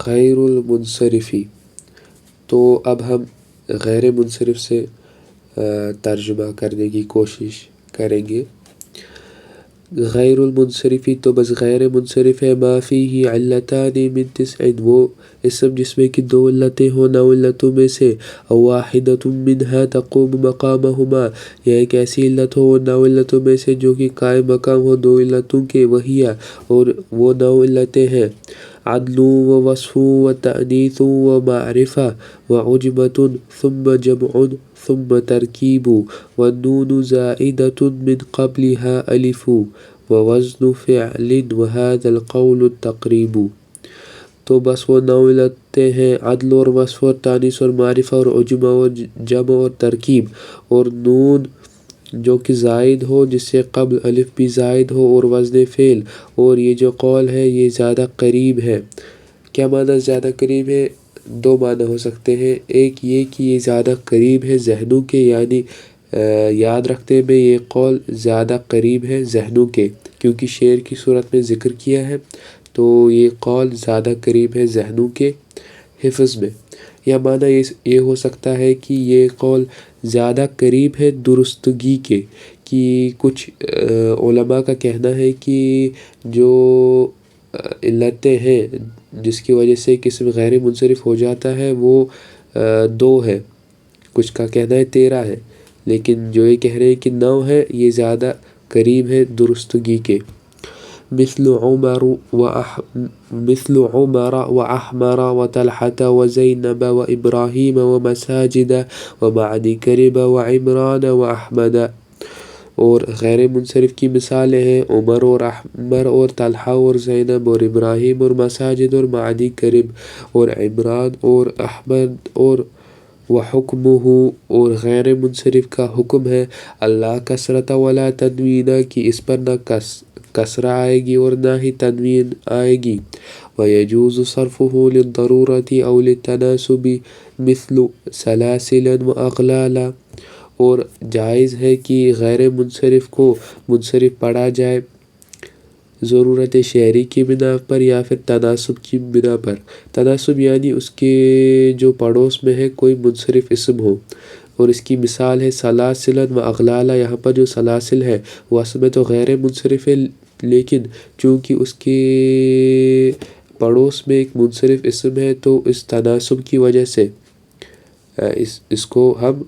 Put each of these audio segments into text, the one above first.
غیر المنصرفی، تو اب ہم غیر منصرف سے ترجمہ کرنے کی کوشش کریں گے۔ غیر المنصرفی تو بس غیر منصرف ہے، ما فیہ علتان من تسع، وہ اسم جس میں کہ 2 علتیں ہوں 9 علتوں میں سے، او واحدۃ منہا تقوم مقامہما، یا ایک ایسی علت ہو 9 علتوں میں سے جو کہ قائم مقام ہو 2 علتوں کے، وہی اور وہ 9 علتیں ہیں: عدل و وصف و تأنیث و معرفہ و عجمۃ ثم جمع ثم ترکیب والنون زائدۃ من قبلها الف ووزن فعل وهذا القول التقریب۔ تو بس وہ 9 علتیں ہیں: عدل اور وصف اور تانیث اور معرفہ اور عجمہ اور جمع اور ترکیب، اور نون جو کہ زائد ہو جس سے قبل الف بھی زائد ہو، اور وزن فعل، اور یہ جو قول ہے یہ زیادہ قریب ہے۔ کیا معنی زیادہ قریب ہے؟ 2 معنی ہو سکتے ہیں، ایک یہ کہ یہ زیادہ قریب ہے ذہنوں کے، یعنی یاد رکھنے میں یہ قول زیادہ قریب ہے ذہنوں کے، کیونکہ شعر کی صورت میں ذکر کیا ہے، تو یہ قول زیادہ قریب ہے ذہنوں کے حفظ میں۔ یا معنی یہ ہو سکتا ہے کہ یہ قول زیادہ قریب ہے درستگی کے، کہ کچھ علماء کا کہنا ہے کہ جو علتیں ہیں جس کی وجہ سے قسم غیر منصرف ہو جاتا ہے وہ 2 ہے، کچھ کا کہنا ہے 13 ہے، لیکن جو یہ کہہ رہے ہیں کہ 9 ہے، یہ زیادہ قریب ہے درستگی کے۔ مثل عمر وأحمر وطلحة وزینب وإبراہیم ومساجد ومعد کرب وعمران وأحمد۔ اور غیر منصرف کی مثالیں ہیں عمر اور احمر اور طلحہ اور زینب اور ابراہیم اور مساجد اور معد کرب اور عمران اور احمد اور وحکمہ، اور غیر منصرف کا حکم ہے اللہ کسرۃ ولا تنوین، کہ اس پر نہ کسرہ آئے گی اور نہ ہی تنوین آئے گی۔ وَيَجُوزُ صَرْفُهُ لِلضَّرُورَةِ أَوْ لِلتَّنَاسُبِ مثل سلاسل وأغلال، اور جائز ہے کہ غیر منصرف کو منصرف پڑھا جائے ضرورت شعری کی بنا پر یا پھر تناسب کی بنا پر۔ تناسب یعنی اس کے جو پڑوس میں ہے کوئی منصرف اسم ہو، اور اس کی مثال ہے سلاسل و اغلال۔ یہاں پر جو سلاسل ہے وہ اصل میں تو غیر منصرف ہے، لیکن چونکہ اس کے پڑوس میں ایک منصرف اسم ہے تو اس تناسب کی وجہ سے اس کو ہم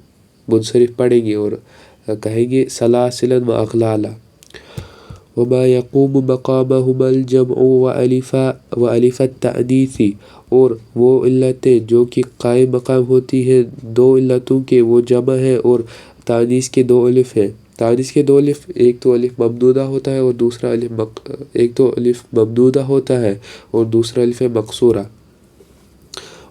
منصرف پڑھیں گے اور کہیں گے سلاسل و اغلال۔ وما يقوم مقامهما الجمع وألف التأنیث، اور وہ علتیں جو کہ قائم مقام ہوتی ہیں 2 علتوں کے، وہ جمع ہے اور تانیث کے 2 الف ہیں۔ تانیث کے 2 الف، ایک تو الف ممدودہ ہوتا ہے اور دوسرا الف ممدودہ ہوتا ہے اور دوسرا الف مقصورہ۔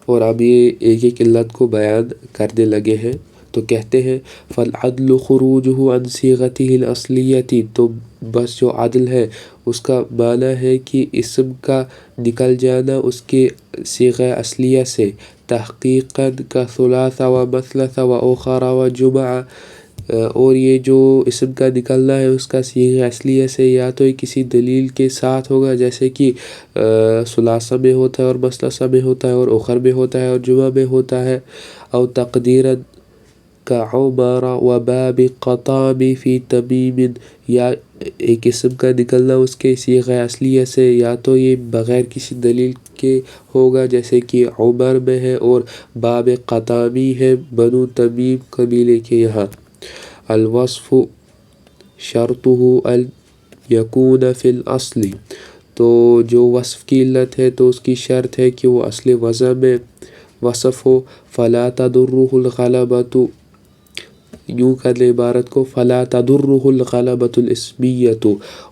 اور اب یہ ایک ایک علت کو بیان کرنے لگے ہیں، تو کہتے ہیں فالعدل خروجہ عن صیغتہ الاصلیہ، تو بس جو عدل ہے اس کا معنی ہے کہ اسم کا نکل جانا اس کے صیغہ اصلیہ سے، تحقیقاً کا ثلاث و مثلث و اخر و جمع، اور یہ جو اسم کا نکلنا ہے اس کا صیغہ اصلیہ سے یا تو یہ کسی دلیل کے ساتھ ہوگا، جیسے کہ ثلاثہ میں ہوتا ہے اور مثلثہ میں ہوتا ہے اور اخر میں ہوتا ہے اور جمع میں ہوتا ہے، او تقدیراً کا عمر و باب قطام فی تمیم، یا ایک اسم کا نکلنا اس کے صیغہ اصلیہ سے یا تو یہ بغیر کسی دلیل کے ہوگا، جیسے کہ عمر میں ہے اور باب قطامی ہے بنو تمیم قبیلے کے یہاں۔ الوصف شرطہ ان یکون فی الاصل، تو جو وصف کی علت ہے تو اس کی شرط ہے کہ وہ اصل وضع میں وصف ہو۔ فلا تضرہ الغلبۃ، یوں کر لے عبارت کو، فلا تضرہ الغلبۃ الاسمیۃ،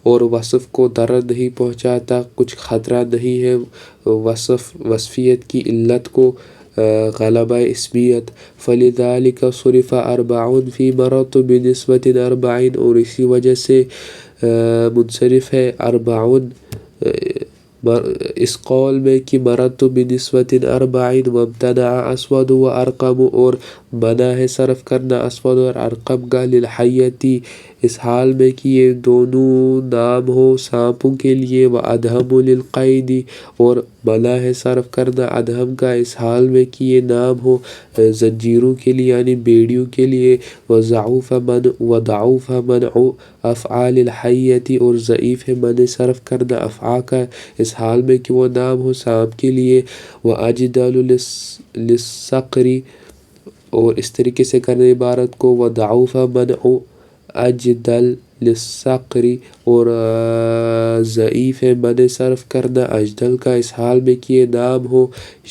اور وصف کو ضرر نہیں پہنچاتا، کچھ خطرہ نہیں ہے وصفیت کی علت کو غلبہ اسمیت۔ فلذلک صرف 40 فی مراتب نسبۃ 40، اور اسی وجہ سے منصرف ہے 40 اس قول میں کہ مراتب نسبۃ 40 وامتنع اسود و ارقم، اور منع ہے صرف کرنا اسود اور ارقم کا للحیتی اس حال میں کہ یہ دونوں نام ہو سانپوں کے لیے، و ادہم للقید اور منع ہے صرف کرنا ادہم کا اس حال میں کہ یہ نام ہو زنجیروں کے لیے یعنی بیڑیوں کے لیے، و ضعف منع افعال الحیتی اور ضعیف ہے منع صرف کرنا افعال کا اس حال میں کہ وہ نام ہو سانپ کے لیے، و اجدل للصقر اور اس طریقے سے کرنے عبارت کو، و ضعف منع اجدل للصقر اور ضعیف ہے منع صرف کرنا اجدل کا اس حال میں کہ یہ نام ہو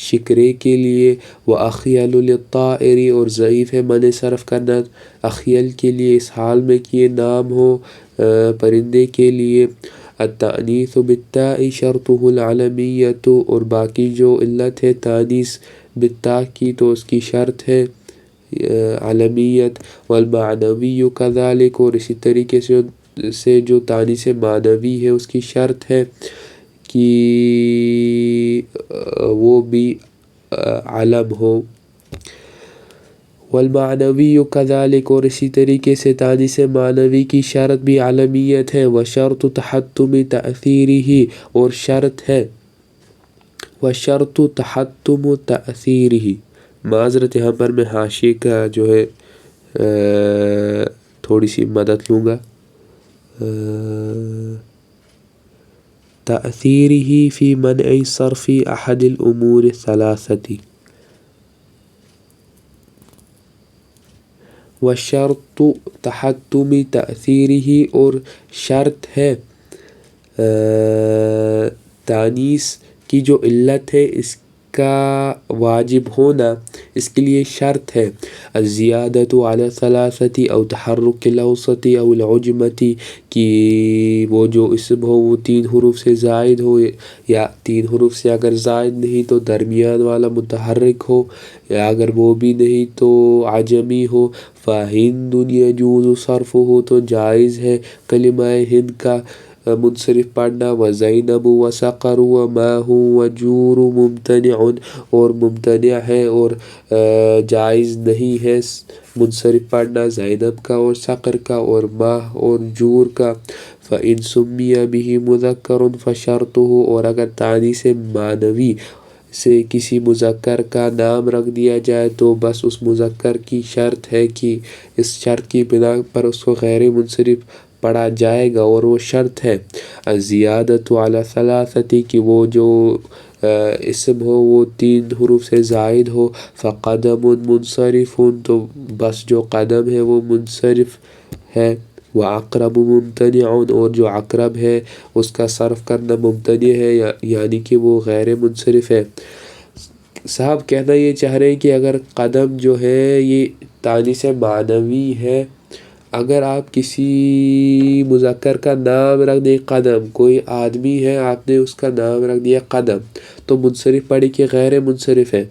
شکرے کے لیے، و اخیل للطائر اور ضعیف ہے منع صرف کرنا اخیل کے لیے اس حال میں کہ یہ نام ہو پرندے کے لیے۔ التأنیث بالتاء شرطه العلمیت اور باقی جو علت ہے تانیث بالتاء کی تو اس کی شرط ہے علمیت، والمعنوی کذالک اور اسی طریقے سے جو تانیث معنوی ہے اس کی شرط ہے کہ وہ بھی علم ہو، والمعنوی کذالک اور اسی طریقے سے تانیث معنوی کی شرط بھی علمیت ہے، وشرط تحتم تأثیرہ اور شرط ہے وشرط تحتم تأثیرہ۔ معذرت یہاں پر میں حاشیے کا جو ہے تھوڑی سی مدد لوں گا۔ تأثیرہ فی منع صرف احد الامور الثلاثة، وشرط تحتم تأثیرہ اور شرط ہے تانیث کی جو علت ہے اس کا واجب ہونا، اس کے لیے شرط ہے الزیادۃ علی الثلاثة او تحرک الاوسط او العجمۃ کہ وہ جو اسم ہو وہ 3 حروف سے زائد ہو، یا 3 حروف سے اگر زائد نہیں تو درمیان والا متحرک ہو، یا اگر وہ بھی نہیں تو عجمی ہو۔ فہند یجوز صرفہ تو جائز ہے کلمہ ہند کا منصرف پڑھنا، و زینب و سقر و ماہ و جور ممتنع اور ممتنع ہے اور جائز نہیں ہے منصرف پڑھنا زینب کا اور سقر کا اور ماہ اور جور کا۔ فإن سمی بہ مذکر فشرطہ اور اگر تانیث معنوی سے کسی مذکر کا نام رکھ دیا جائے تو بس اس مذکر کی شرط ہے کہ اس شرط کی بنا پر اس کو غیر منصرف پڑھا جائے گا، اور وہ شرط ہے الزیادۃ علی الثلاثة کہ وہ جو اسم ہو وہ 3 حروف سے زائد ہو، فقدم منصرف تو بس جو قدم ہے وہ منصرف ہے، وعقرب ممتنع اور جو عقرب ہے اس کا صرف کرنا ممتنع ہے یعنی کہ وہ غیر منصرف ہے۔ صاحب کہنا یہ چاہ رہے ہیں کہ اگر قدم جو ہے یہ تانیث معنوی ہے، اگر آپ کسی مذکر کا نام رکھ دیں قدم، کوئی آدمی ہے آپ نے اس کا نام رکھ دیا قدم تو منصرف پڑھی کہ غیر منصرف ہے۔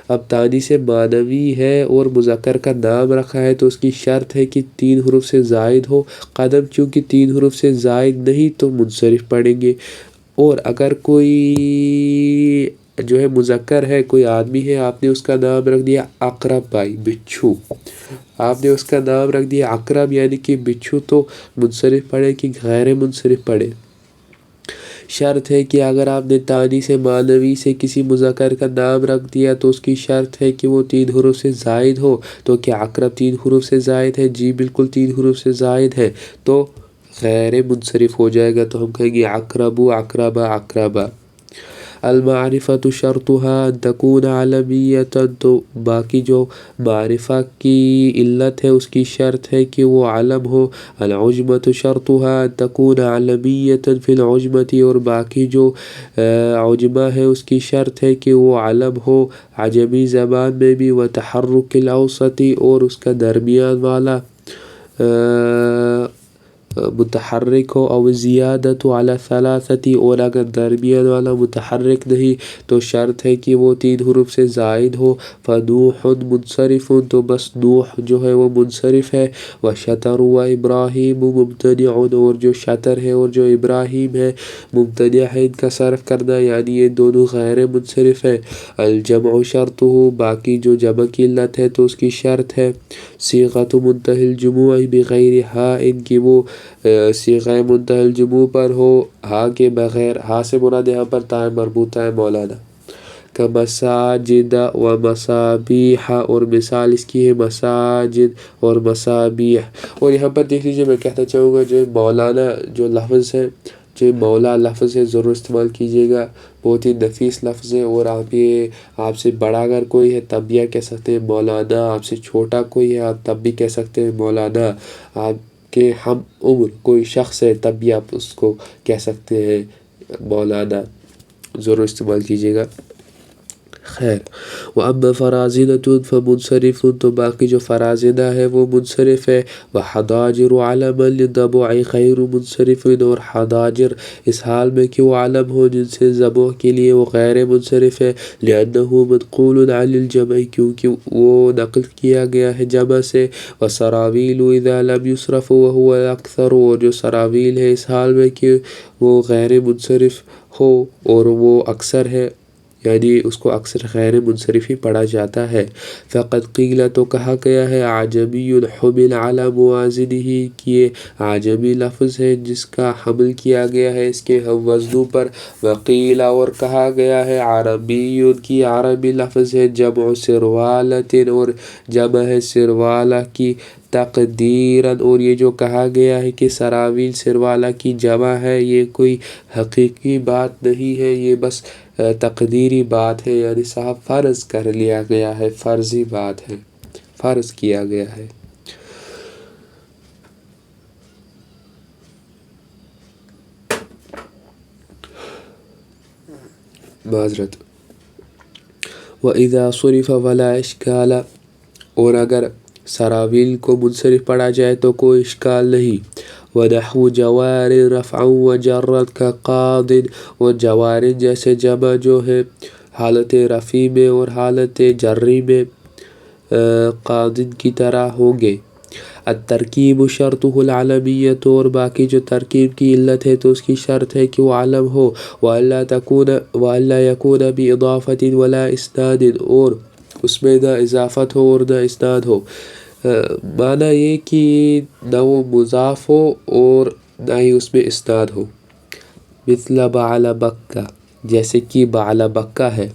اب تانیث معنوی ہے اور مذکر کا نام رکھا ہے تو اس کی شرط ہے کہ 3 حروف سے زائد ہو، قدم چونکہ 3 حروف سے زائد نہیں تو منصرف پڑھیں گے۔ اور اگر کوئی جو ہے مذکر ہے، کوئی آدمی ہے، آپ نے اس کا نام رکھ دیا عقرب بھائی بچھو، آپ نے اس کا نام رکھ دیا عقرب یعنی کہ بچھو تو منصرف پڑھے کہ غیر منصرف پڑھے۔ شرط ہے کہ اگر آپ نے تانیث معنوی سے کسی مذکر کا نام رکھ دیا تو اس کی شرط ہے کہ وہ 3 حروف سے زائد ہو، تو کیا عقرب 3 حروف سے زائد ہے؟ جی بالکل 3 حروف سے زائد ہے تو غیر منصرف ہو جائے گا، تو ہم کہیں گے عقرب عقرب عقربہ۔ المعرفۃ شرطها ان تکون علمیۃ تو باقی جو معرفہ کی علت ہے اس کی شرط ہے کہ وہ علم ہو۔ العجمۃ شرطها ان تکون علمیۃ فی العجمۃ اور باقی جو عجمہ ہے اس کی شرط ہے کہ وہ علم ہو عجمی زبان میں بھی، وتحرک الاوسط اور اس کا درمیان والا متحرک ہو، او زیادت علی ثلاثتی، اور اگر درمیان والا متحرک نہیں تو شرط ہے کہ وہ 3 حروف سے زائد ہو. فنوح منصرف، تو بس نوح جو ہے وہ منصرف ہے. وشطر و ابراہیم ممتنع، اور جو شطر ہے اور جو ابراہیم ہے ممتنع ہے ان کا صرف کرنا، یعنی یہ دونوں غیر منصرف ہے. الجمع شرطه، باقی جو جمع کی علت ہے تو اس کی شرط ہے. صیغۃ منتہی الجموع بغیر ہاء، ان کی وہ صیغہ منتہی الجموع پر ہو ہاء کے بغیر. ہاء سے مراد یہاں پر تاء مربوطہ ہے مولانا. کمساجد و مصابیح، اور مثال اس کی ہے مساجد اور مصابیح. اور یہاں پر دیکھ لیجئے، میں کہنا چاہوں گا جو مولانا جو لفظ ہے، جو مولا لفظ ہے ضرور استعمال کیجیے گا. بہت ہی نفیس لفظ ہے، اور آپ سے بڑا اگر کوئی ہے تب بھی آپ کہہ سکتے ہیں مولانا، آپ سے چھوٹا کوئی ہے آپ تب بھی کہہ سکتے ہیں مولانا، آپ کے ہم عمر کوئی شخص ہے تب بھی آپ اس کو کہہ سکتے ہیں مولانا. ضرور استعمال کیجیے گا. خیر. وَأَمَّا فَرَازِدَةٌ فَمُنْصَرِفٌ، تو باقی جو فرازدہ ہے وہ منصرف ہے. وَحَضَاجِرُ عَلَمًا لِلضَّبْعِ غَيْرُ مُنْصَرِفٍ، اور حضاجر اس حال میں کہ وہ علم ہو جن سے ذبح کے لیے وہ غیر منصرف ہے. لِأَنَّهُ مَنْقُولٌ عَنِ الْجَمْعِ، کیونکہ وہ نقل کیا گیا ہے جمع سے. وَسَرَاوِيلُ إِذَا لَمْ يُصْرَفْ وَهُوَ الْأَكْثَرُ، اور جو سراویل ہے اس حال میں کہ وہ غیر منصرف ہو اور وہ اکثر ہے، یعنی اس کو اکثر غیر منصرف ہی پڑھا جاتا ہے. فقط قیل، تو کہا گیا ہے عجمی حمل علی موازنہ، کہ یہ عجمی لفظ ہے جس کا حمل کیا گیا ہے اس کے ہم وزنوں پر. وقیل، اور کہا گیا ہے عربی، کی عربی لفظ ہے جمع سروالۃ، اور جمع ہے سروالہ کی. تقدیراً، اور یہ جو کہا گیا ہے کہ سراویل سروالہ کی جمع ہے یہ کوئی حقیقی بات نہیں ہے، یہ بس تقدیری بات ہے، یعنی صاحب فرض کر لیا گیا ہے، فرضی بات ہے، فرض کیا گیا ہے. معذرت. وَإِذَا صُرِفَ وَلَا إِشْكَالَ، اور اگر سراویل کو منصرف پڑھا جائے تو کوئی اشکال نہیں. وَنَحْوُ جَوَارٍ رَفْعًا وَجَرًّا كَقَاضٍ، اور جوار جیسے جمع جو ہے حالت رفع میں اور حالت جری میں قاضٍ کی طرح ہوں گے. الترکیب شرطہ العلمیۃ، اور باقی جو ترکیب کی علت ہے تو اس کی شرط ہے کہ وہ علم ہو. وَأَلَّا يَكُونَ بِإِضَافَةٍ وَلَا إِسْنَادٍ، اور اس میں نہ اضافت ہو اور نہ اسناد ہو. معنی یہ کہ نہ وہ مضاف ہو اور نہ ہی اس میں اسناد ہو. مثل بَعْلَ بَکَّ، جیسے کہ بَعْلَ بَکَّ ہے.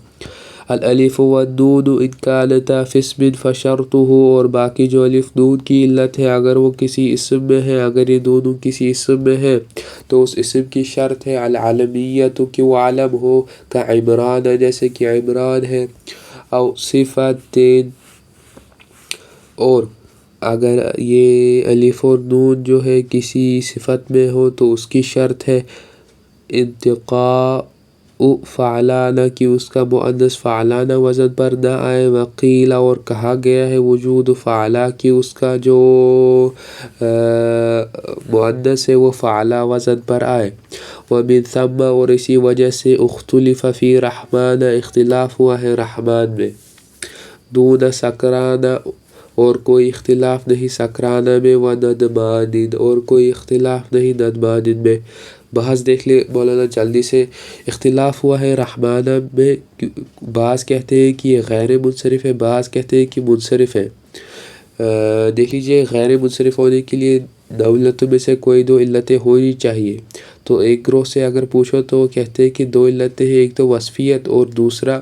الالف والنون ان كانتا في اسم فشرطه، اور باقی جو الف نون کی علت ہے اگر وہ کسی اسم میں ہے، اگر یہ دونوں کسی اسم میں ہے تو اس اسم کی شرط ہے العلمیت، کہ وہ علم ہو. کعمران، جیسے کہ عمران ہے. او صفت، اور اگر یہ الف اور نون جو ہے کسی صفت میں ہو تو اس کی شرط ہے انتقاء فعلانہ، کہ اس کا مؤنث فعلانہ وزن پر نہ آئے. وقیل، اور کہا گیا ہے وجود فعلہ، کہ اس کا جو مؤنث ہے وہ فعلہ وزن پر آئے. ومن ثم، اور اسی وجہ سے اختلف فی رحمان، اختلاف ہوا ہے رحمان میں. دون سکران، اور کوئی اختلاف نہیں سکرانہ میں. وندمان، اور کوئی اختلاف نہیں ندمان میں. بحث دیکھ لے مولانا جلدی سے. اختلاف ہوا ہے رحمانہ میں، بعض کہتے ہیں کہ یہ غیر منصرف ہے، بعض کہتے ہیں کہ منصرف ہے. دیکھ لیجئے غیر منصرف ہونے کے لیے دو علتوں میں سے کوئی دو علتیں ہونی چاہیے. تو ایک گروہ سے اگر پوچھو تو وہ کہتے ہیں کہ دو علتیں ہیں، ایک تو وصفیت اور دوسرا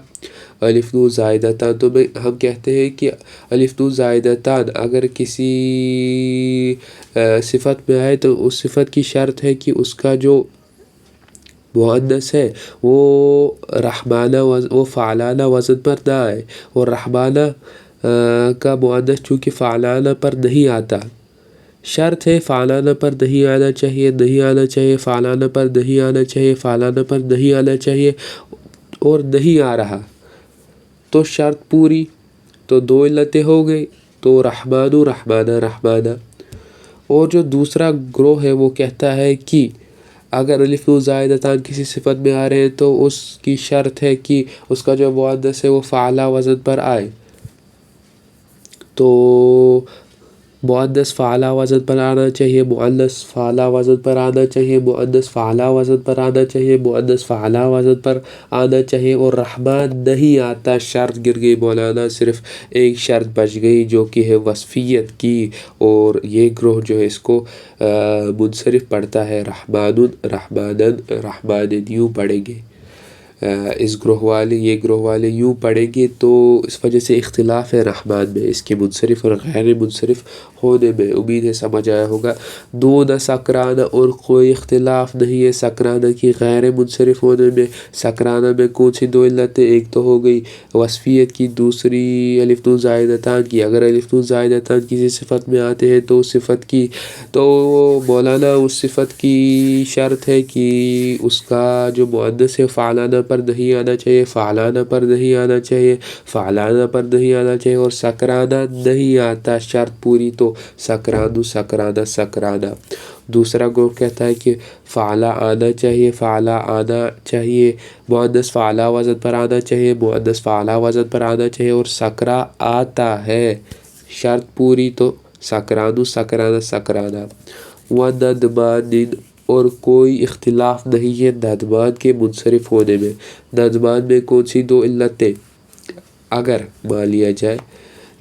الف نون زائدتان. تو ہم کہتے ہیں کہ الف نون زائدتان اگر کسی صفت میں آئے تو اس صفت کی شرط ہے کہ اس کا جو مؤنث ہے وہ رحمانہ وہ فعلانہ وزن پر نہ آئے، اور رحمانہ کا مؤنث چونکہ فعلانہ پر نہیں آتا. شرط ہے فعلانہ پر نہیں آنا چاہیے، نہیں آنا چاہیے، فعلانہ پر نہیں آنا چاہیے، فعلانہ پر نہیں آنا چاہیے، اور نہیں آ رہا تو شرط پوری. تو دو علتیں ہو گئی، تو رحمانہ رحمانہ رحمانہ. اور جو دوسرا گروہ ہے وہ کہتا ہے کہ اگر الف نون زائدتان کسی صفت میں آ رہے ہیں تو اس کی شرط ہے کہ اس کا جو مؤنث ہے وہ فعلا وزن پر آئے. تو مؤنث فعلا وزن پر آنا چاہیے، مؤنث فعلا وزن پر آنا چاہیے، مؤنث فعلا وزن پر آنا چاہیے، مؤنث فعلا وزن پر آنا چاہیے. اور رحمان نہیں آتا، شرط گر گئی مولانا. صرف ایک شرط بچ گئی جو کہ ہے وصفیت کی، اور یہ گروہ جو ہے اس کو منصرف پڑھتا ہے. رحمانن یوں پڑھیں گے اس گروہ والے، یہ گروہ والے یوں پڑھیں گے. تو اس وجہ سے اختلاف ہے رحمان میں، اس کے منصرف اور غیر منصرف ہونے میں. امید ہے سمجھ آیا ہوگا. دون سکرانہ، اور کوئی اختلاف نہیں ہے سکرانہ کی غیر منصرف ہونے میں. سکرانہ میں کون سی دو علتیں؟ ایک تو ہو گئی وصفیت کی، دوسری الف نون زائدتان کی. اگر الف نون زائدتان کسی صفت میں آتے ہیں تو اس صفت کی، تو مولانا اس صفت کی شرط ہے کہ اس کا جو مؤنث ہے فعلانہ پر نہیں آنا چاہیے، فعلانہ پر نہیں آنا چاہیے، فعلانہ پر نہیں آنا چاہیے، اور سکرانہ نہیں آتا. شرط پوری تو سکرانو سکرانہ سکرانہ. دوسرا گروہ کہتا ہے کہ فعلا آنا چاہیے، فعلا آنا چاہیے، مؤنث فعلا وزن پر آنا چاہیے، مؤنث فعلا وزن پر آنا چاہیے، اور سکرا آتا ہے. شرط پوری تو سکرانو سکرانہ سکرانہ. وندمان، اور کوئی اختلاف نہیں ہے ندمان کے منصرف ہونے میں. ندمان میں کون سی دو علتیں؟ اگر مان لیا جائے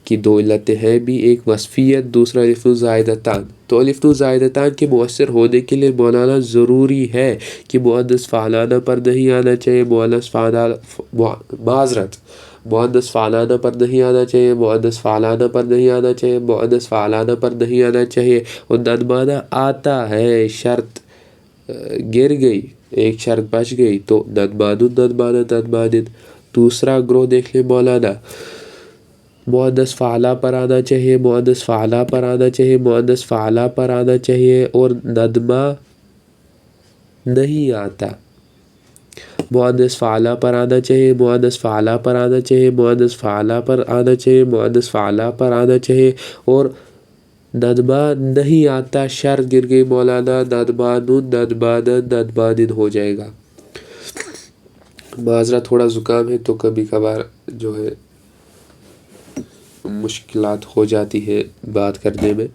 کہ دو علتیں ہیں بھی، ایک وصفیت، دوسرا الف نون زائدتان. تو الف نون زائدتان کے مؤثر ہونے کے لیے مولانا ضروری ہے کہ مؤنث فعلانہ پر نہیں آنا چاہیے، مؤنث فعلانہ پر نہیں آنا چاہیے، مؤنث فعلانہ پر نہیں آنا چاہیے، مؤنث فعلانہ پر نہیں آنا چاہیے، اور ندمانہ آتا ہے. شرط گر گئی، ایک شرط بچ گئی، تو ندمانن. دوسرا گروہ دیکھ لیں مولانا. مؤنث فعلا پر آنا چاہیے، مؤنث فعلا پر آنا چاہیے، مؤنث فعلا پر آنا چاہیے، اور ندمہ نہیں آتا. مؤنث فعلا پر آنا چاہیے، مؤنث فعلا پر آنا چاہیے، مؤنث فعلا پر آنا چاہیے، مؤنث فعلا پر آنا چاہیے، اور ندمہ نہیں آتا. شرط گر گئی مولانا. ندمانن ہو جائے گا. معذرت تھوڑا زکام ہے تو کبھی کبھار جو ہے مشکلات ہو جاتی ہے بات کرنے میں.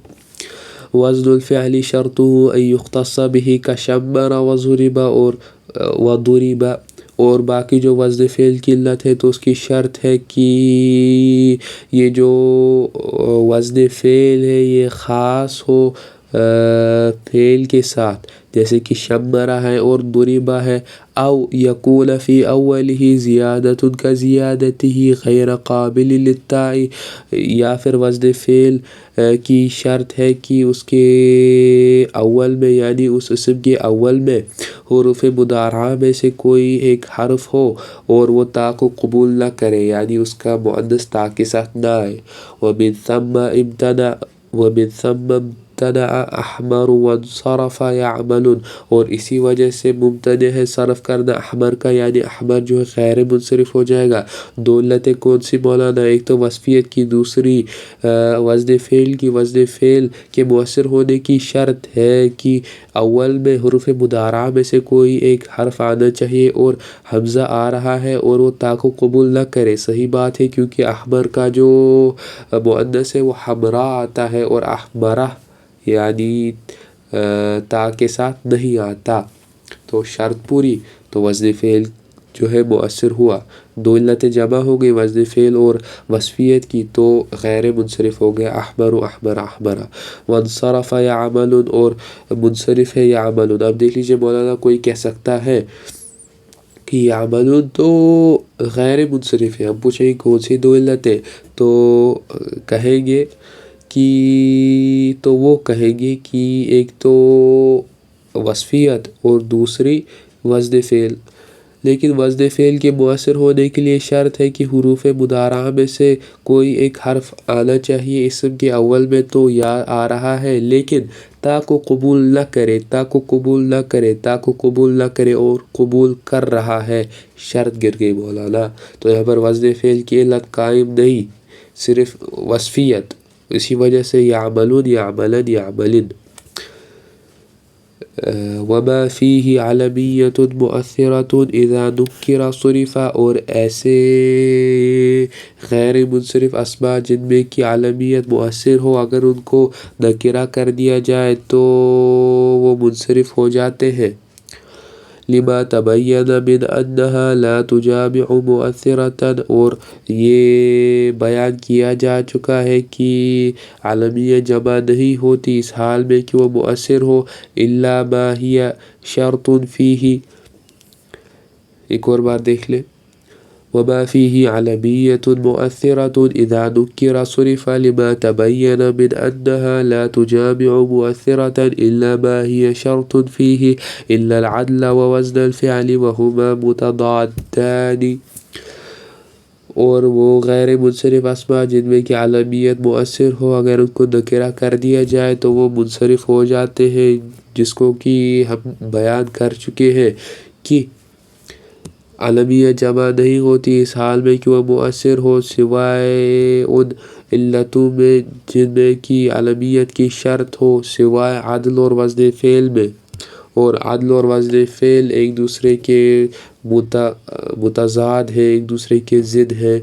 وزن الفعل شرطه ان يختص به كشمر وضرب وضرب. اور باقی جو وزن فعل کی علت ہے تو اس کی شرط ہے کہ یہ جو وزن فعل ہے یہ خاص ہو فعل کے ساتھ، جیسے کہ شمرہ ہے اور ضربہ ہے. او یکون فی اولہ زیادۃ کزیادتہ غیر قابل للتاء. یا پھر وزن فعل کی شرط ہے کہ اس کے اول میں، یعنی اس اسم کے اول میں حروف مضارعہ میں سے کوئی ایک حرف ہو اور وہ تا کو قبول نہ کرے، یعنی اس کا مؤنث تا کے ساتھ نہ آئے. ومن ثم امتنع احمر وانصرف يعمل. اور اسی وجہ سے ممتنع ہے صرف کرنا احمر کا، یعنی احمر جو ہے غیر منصرف ہو جائے گا. دو علتیں کون سی مولانا؟ ایک تو وصفیت کی، دوسری وزن فعل کی. وزن فعل کے مؤثر ہونے کی شرط ہے کہ اول میں حروف مضارعہ میں سے کوئی ایک حرف آنا چاہیے اور حمزہ آ رہا ہے اور وہ تا کو قبول نہ کرے. صحیح بات ہے، کیونکہ احمر کا جو مؤنث ہے وہ حمرا آتا ہے اور احمرہ یعنی تا کے ساتھ نہیں آتا. تو شرط پوری تو وزن فعل جو ہے مؤثر ہوا. دو علتیں جمع ہو گئی، وزن فعل اور وصفیت کی، تو غیر منصرف ہو گیا احمر و احمر احمرہ. وانصرف یعمل، اور منصرف ہے یعمل. اب دیکھ لیجئے مولانا، کوئی کہہ سکتا ہے کہ یعمل تو غیر منصرف ہے. ہم پوچھیں گے کون سی دو علتیں، تو کہیں گے کہ ایک تو وصفیت اور دوسری وزن فعل. لیکن وزن فعل کے مؤثر ہونے کے لیے شرط ہے کہ حروف مضارعہ میں سے کوئی ایک حرف آنا چاہیے اسم کے اول میں. تو یا آ رہا ہے لیکن تا کو قبول نہ کرے، تا کو قبول نہ کرے، تا کو قبول نہ کرے، اور قبول کر رہا ہے. شرط گر گئی مولانا. تو یہاں پر وزن فعل کی علت قائم نہیں، صرف وصفیت. اسی وجہ سے یعملون یعملن یعملن. وما فيه علمية مؤثرة إذا نكر صرف، اور ایسے غیر منصرف اسماء جن میں کی علمیت مؤثر ہو اگر ان کو نکرہ کر دیا جائے تو وہ منصرف ہو جاتے ہیں. لما تبین من انها لا تجامع مؤثرة، اور یہ بیان کیا جا چکا ہے کہ علمیت جمع نہیں ہوتی اس حال میں کہ وہ مؤثر ہو. الا ما ہی شرط فیہ، ایک اور بار دیکھ لیں. وما فيه علمية مؤثرة إذا نكر صرف لما تبين من أنها لا تجامع مؤثرة إلا ما هي شرط فيه إلا العدل ووزن الفعل وهما متضادان. اور وہ غیر منصرف اسماء جن میں کی علمیت مؤثر ہو اگر ان کو نکرہ کر دیا جائے تو وہ منصرف ہو جاتے ہیں، جس کو کہ ہم بیان کر چکے ہیں کہ علمیت جمع نہیں ہوتی اس حال میں کہ وہ مؤثر ہو سوائے ان علتوں میں جن میں کی علمیت کی شرط ہو، سوائے عدل اور وزن فعل میں، اور عدل اور وزن فعل ایک دوسرے کے متضاد ہے، ایک دوسرے کے ضد ہے.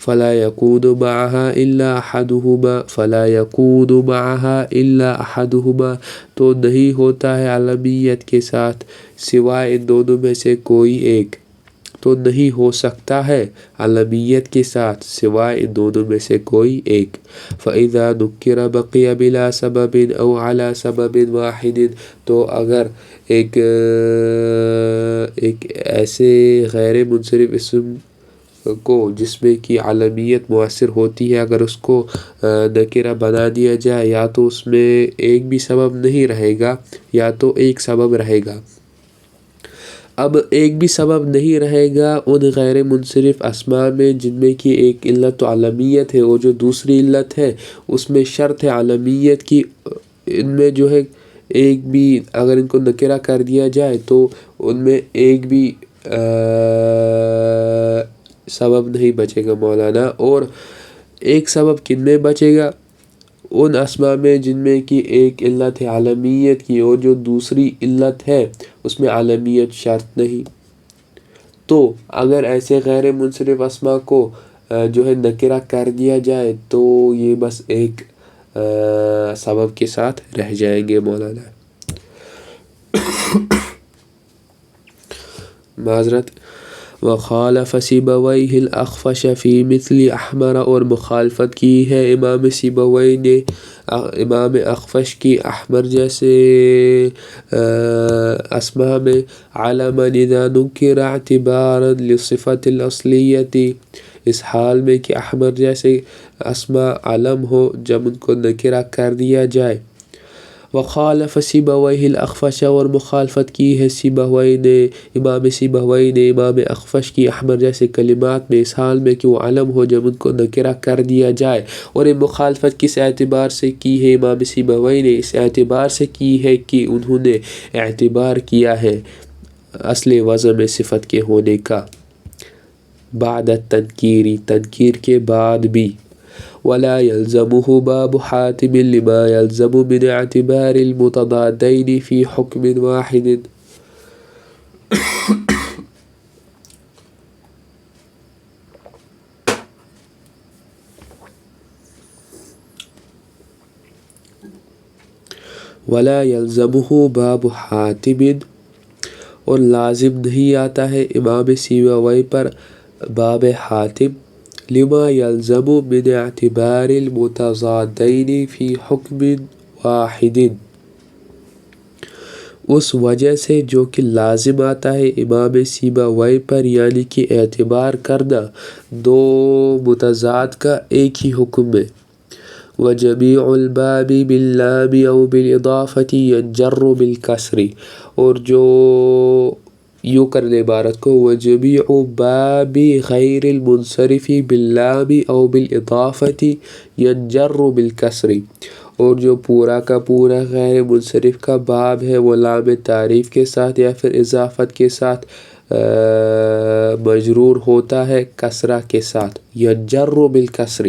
فلا يكون معها إلا أحدهما فلا يكون معها إلا أحدهما، تو نہیں ہوتا ہے علمیت کے ساتھ سوائے ان دونوں میں سے کوئی ایک، تو نہیں ہو سکتا ہے علمیت کے ساتھ سوائے ان دونوں میں سے کوئی ایک. فَإِذَا نُكِّرَ بَقِيَ بِلَا سَبَبٍ أَوْ عَلَى سَبَبٍ وَاحِدٍ، تو اگر ایک ایسے غیر منصرف اسم کو جس میں کی علمیت مؤثر ہوتی ہے اگر اس کو نکرہ بنا دیا جائے، یا تو اس میں ایک بھی سبب نہیں رہے گا یا تو ایک سبب رہے گا. اب ایک بھی سبب نہیں رہے گا ان غیر منصرف اسماء میں جن میں کی ایک علت تو علمیت ہے، اور جو دوسری علت ہے اس میں شرط ہے علمیت کی. ان میں جو ہے ایک بھی اگر ان کو نکرہ کر دیا جائے تو ان میں ایک بھی سبب نہیں بچے گا مولانا. اور ایک سبب کن میں بچے گا؟ ان اسماء میں جن میں کی ایک علت ہے علمیت کی اور جو دوسری علت ہے اس میں علمیت شرط نہیں. تو اگر ایسے غیر منصرف اسماء کو جو ہے نکرہ کر دیا جائے تو یہ بس ایک سبب کے ساتھ رہ جائیں گے مولانا. معذرت. وخالف سیبویہ الاخفش فی مثل احمر، اور مخالفت کی ہے امام سیبوی نے امام اخفش کی احمر جیسے اسماء میں. علم اذا نکر اعتبارا لصفت الاصلیت، اس حال میں کہ احمر جیسے اسماء علم ہو جب ان کو نکرہ کر دیا جائے. وخالف سیبویہ الاخفش، اور مخالفت کی ہے سیبوی نے امام سیبوی نے امام اخفش کی احمر جیسے کلمات میں اس حال میں کہ وہ علم ہو جب ان کو نکرہ کر دیا جائے. اور یہ مخالفت کس اعتبار سے کی ہے امام سیبوی نے؟ اس اعتبار سے کی ہے کہ انہوں نے اعتبار کیا ہے اصل وضع صفت کے ہونے کا بعد التنکیر، تنکیر کے بعد بھی. ولا يلزمه باب حاتم لما يلزم من اعتبار المتضادين في حكم واحد. ولا يلزمه باب حاتم، اور لازم نہیں آتا ہے امام سیبوی پر باب حاتم لما يلزم من اعتبار المتضادين في حكم واحد، اس وجہ سے جو کہ لازم آتا ہے امام سیبوی پر، یعنی کہ اعتبار کرنا دو متضاد کا ایک ہی حکم میں. وجميع الباب باللام او بالاضافة ينجر بالكسر، اور جو یوں کر لے عبارت کو وجميع باب غیر المنصرف باللام او بالاضافة ينجر بالكسر، اور جو پورا کا پورا غیر منصرف کا باب ہے وہ لام تعریف کے ساتھ یا پھر اضافت کے ساتھ مجرور ہوتا ہے کسرہ کے ساتھ. ینجر بالکسر،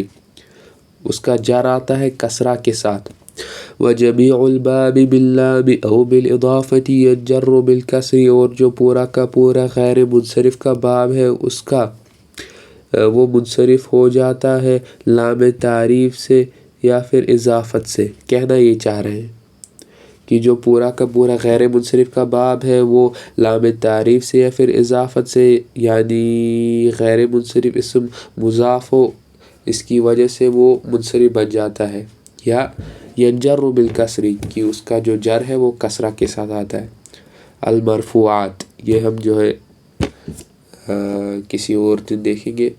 اس کا جر آتا ہے کسرہ کے ساتھ. وجميع الباب باللام او بالاضافة ينجر بالکسر، اور جو پورا کا پورا غیر منصرف کا باب ہے اس کا وہ منصرف ہو جاتا ہے لام تعریف سے یا پھر اضافت سے۔ کہنا یہ چاہ رہے ہیں کہ جو پورا کا پورا غیر منصرف کا باب ہے وہ لام تعریف سے یا پھر اضافت سے، یعنی غیر منصرف اسم مضاف ہو اس کی وجہ سے وہ منصرف بن جاتا ہے، یا ینجر بالکسری کہ اس کا جو جر ہے وہ کسرہ کے ساتھ آتا ہے۔ المرفوعات یہ ہم جو ہے کسی اور دن دیکھیں گے۔